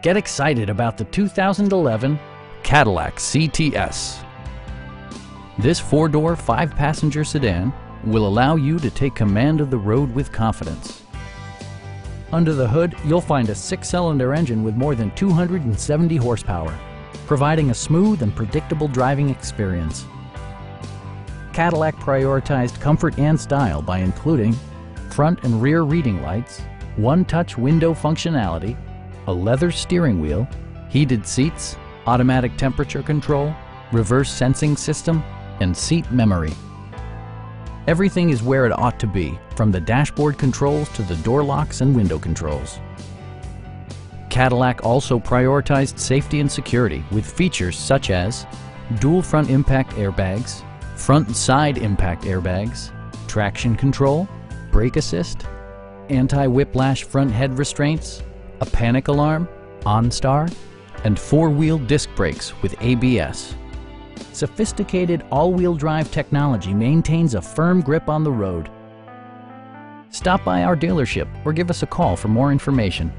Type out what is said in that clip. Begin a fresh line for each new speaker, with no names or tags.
Get excited about the 2011 Cadillac CTS. This four-door, five-passenger sedan will allow you to take command of the road with confidence. Under the hood, you'll find a six-cylinder engine with more than 270 horsepower, providing a smooth and predictable driving experience. Cadillac prioritized comfort and style by including front and rear reading lights, one-touch window functionality, a leather steering wheel, heated seats, automatic temperature control, reverse sensing system, and seat memory. Everything is where it ought to be, from the dashboard controls to the door locks and window controls. Cadillac also prioritized safety and security with features such as dual front impact airbags, front and side impact airbags, traction control, brake assist, anti-whiplash front head restraints, a panic alarm, OnStar, and four-wheel disc brakes with ABS. Sophisticated all-wheel drive technology maintains a firm grip on the road. Stop by our dealership or give us a call for more information.